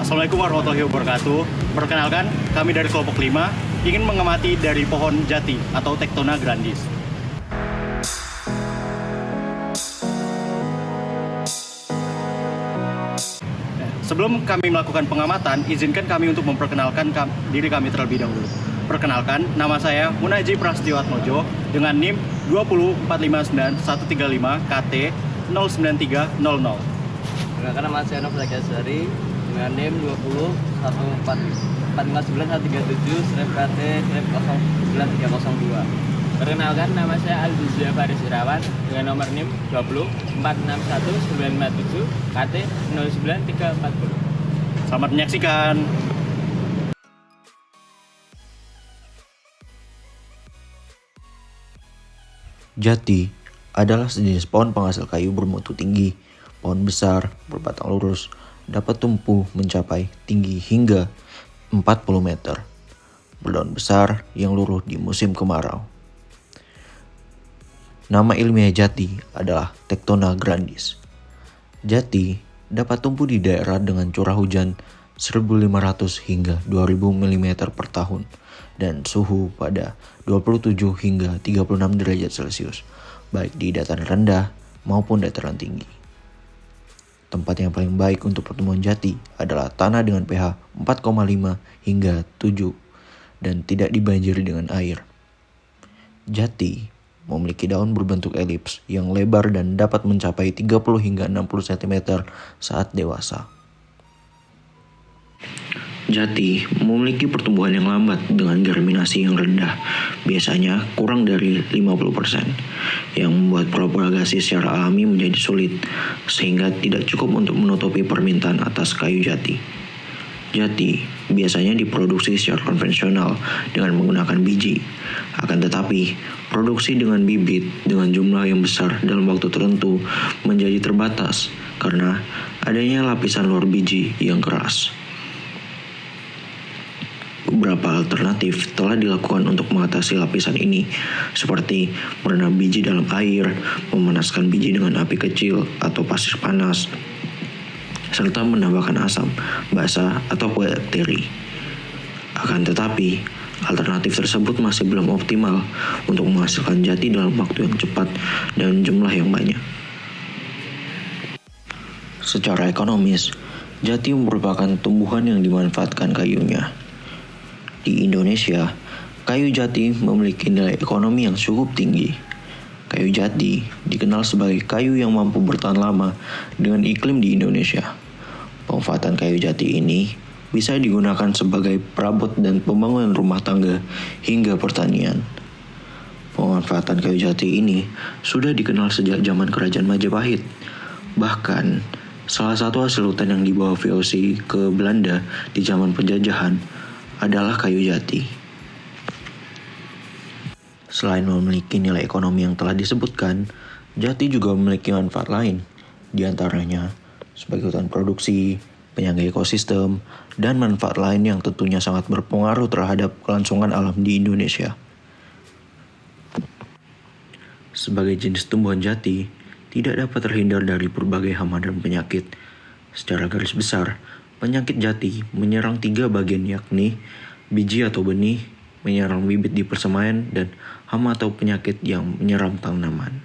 Assalamualaikum warahmatullahi wabarakatuh. Perkenalkan, kami dari kelompok 5 ingin mengamati dari pohon jati atau Tectona grandis. Sebelum kami melakukan pengamatan, izinkan kami untuk memperkenalkan diri kami terlebih dahulu. Perkenalkan, nama saya Munaji Prasetyo Atmojo dengan NIM 204591135 KT 09300. Perkenalkan, nama saya Nov Lagasari dengan NIM 204514937/KT/09302. Perkenalkan, nama saya Aldizia Faris Irawan dengan nomor NIM 2046197 KT 09340. Selamat menyaksikan. Jati adalah sejenis pohon penghasil kayu bermutu tinggi. Pohon besar, berbatang lurus, dapat tumbuh mencapai tinggi hingga 40 meter. Berdaun besar yang luruh di musim kemarau. Nama ilmiah jati adalah Tectona grandis. Jati dapat tumbuh di daerah dengan curah hujan 1.500 hingga 2.000 mm per tahun dan suhu pada 27 hingga 36 derajat Celcius, baik di dataran rendah maupun dataran tinggi. Tempat yang paling baik untuk pertumbuhan jati adalah tanah dengan pH 4,5 hingga 7 dan tidak dibanjiri dengan air. Jati memiliki daun berbentuk elips yang lebar dan dapat mencapai 30 hingga 60 cm saat dewasa. Jati memiliki pertumbuhan yang lambat dengan germinasi yang rendah, biasanya kurang dari 50%, yang membuat propagasi secara alami menjadi sulit, sehingga tidak cukup untuk menutupi permintaan atas kayu jati. Jati biasanya diproduksi secara konvensional dengan menggunakan biji. Akan tetapi, produksi dengan bibit dengan jumlah yang besar dalam waktu tertentu menjadi terbatas karena adanya lapisan luar biji yang keras. Beberapa alternatif telah dilakukan untuk mengatasi lapisan ini, seperti merendam biji dalam air, memanaskan biji dengan api kecil atau pasir panas, serta menambahkan asam, basa, atau bakteri. Akan tetapi, alternatif tersebut masih belum optimal untuk menghasilkan jati dalam waktu yang cepat dan jumlah yang banyak. Secara ekonomis, jati merupakan tumbuhan yang dimanfaatkan kayunya. Di Indonesia, kayu jati memiliki nilai ekonomi yang cukup tinggi. Kayu jati dikenal sebagai kayu yang mampu bertahan lama dengan iklim di Indonesia. Pemanfaatan kayu jati ini bisa digunakan sebagai perabot dan pembangunan rumah tangga hingga pertanian. Pemanfaatan kayu jati ini sudah dikenal sejak zaman Kerajaan Majapahit. Bahkan, salah satu hasil hutan yang dibawa VOC ke Belanda di zaman penjajahan adalah kayu jati. Selain memiliki nilai ekonomi yang telah disebutkan, jati juga memiliki manfaat lain, di antaranya sebagai hutan produksi, penyangga ekosistem, dan manfaat lain yang tentunya sangat berpengaruh terhadap kelangsungan alam di Indonesia. Sebagai jenis tumbuhan jati, tidak dapat terhindar dari berbagai hama dan penyakit. Secara garis besar, penyakit jati menyerang 3 bagian, yakni biji atau benih, menyerang bibit di persemaian, dan hama atau penyakit yang menyerang tanaman.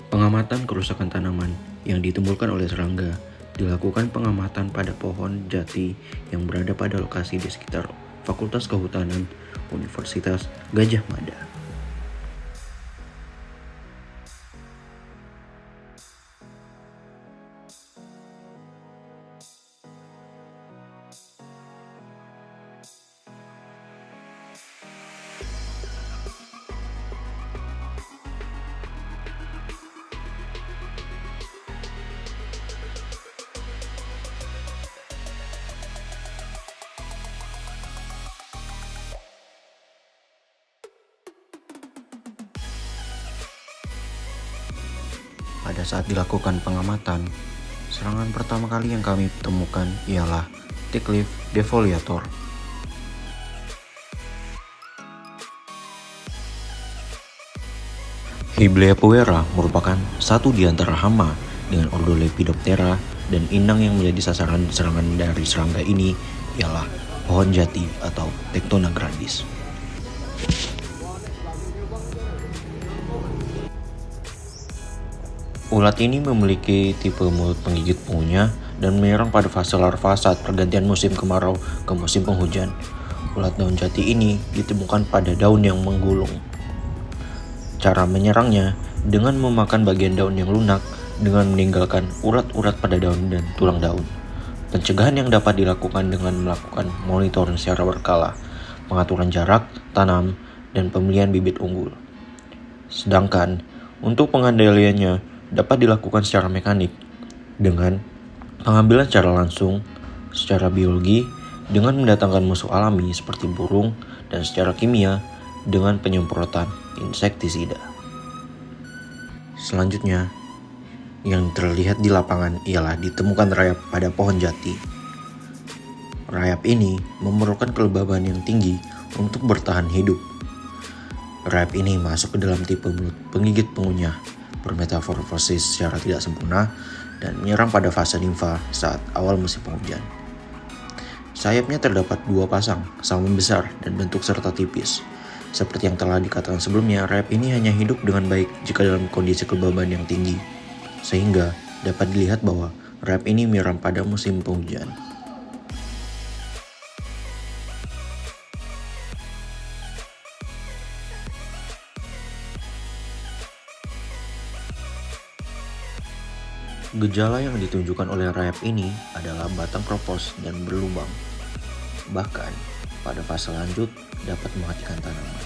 Pengamatan kerusakan tanaman yang ditimbulkan oleh serangga dilakukan pengamatan pada pohon jati yang berada pada lokasi di sekitar Fakultas Kehutanan Universitas Gadjah Mada. Pada saat dilakukan pengamatan, Serangan pertama kali yang kami temukan ialah Tick-leaf defoliator. Hiblea puera merupakan satu di antara hama dengan ordo Lepidoptera, dan inang yang menjadi sasaran serangan dari serangga ini ialah pohon jati atau Tectona grandis. Ulat ini memiliki tipe mulut penggigit pengunyah dan menyerang pada fase larva saat pergantian musim kemarau ke musim penghujan. Ulat daun jati ini ditemukan pada daun yang menggulung. Cara menyerangnya dengan memakan bagian daun yang lunak dengan meninggalkan urat-urat pada daun dan tulang daun. Pencegahan yang dapat dilakukan dengan melakukan monitoring secara berkala, pengaturan jarak tanam, dan pemilihan bibit unggul. Sedangkan untuk pengendaliannya dapat dilakukan secara mekanik dengan pengambilan secara langsung, secara biologi dengan mendatangkan musuh alami seperti burung, dan secara kimia dengan penyemprotan insektisida. Selanjutnya, yang terlihat di lapangan ialah ditemukan rayap pada pohon jati. Rayap ini memerlukan kelembaban yang tinggi untuk bertahan hidup. Rayap ini masuk ke dalam tipe mulut penggigit pengunyah, bermetamorfosis secara tidak sempurna, dan menyerang pada fase nimfa saat awal musim penghujan. Sayapnya terdapat 2 pasang, sama besar dan bentuk serta tipis. Seperti yang telah dikatakan sebelumnya, rayap ini hanya hidup dengan baik jika dalam kondisi kelembaban yang tinggi, sehingga dapat dilihat bahwa rayap ini menyerang pada musim penghujan. Gejala yang ditunjukkan oleh rayap ini adalah batang kropos dan berlubang. Bahkan, pada fase lanjut dapat mematikan tanaman.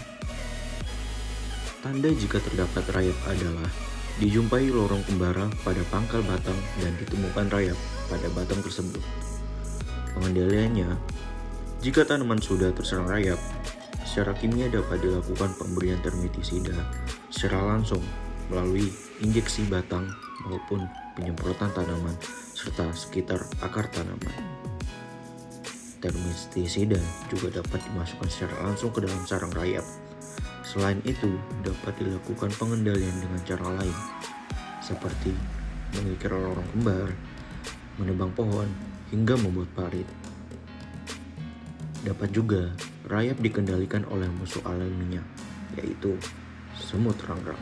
Tanda jika terdapat rayap adalah dijumpai lorong kembara pada pangkal batang dan ditemukan rayap pada batang tersebut. Pengendaliannya, jika tanaman sudah terserang rayap, secara kimia dapat dilakukan pemberian termitisida secara langsung melalui injeksi batang maupun penyemprotan tanaman serta sekitar akar tanaman. Termitisida juga dapat dimasukkan secara langsung ke dalam sarang rayap. Selain itu, dapat dilakukan pengendalian dengan cara lain, seperti mengikir lorong kembar, menebang pohon, hingga membuat parit. Dapat juga rayap dikendalikan oleh musuh alaminya, yaitu semut rangrang.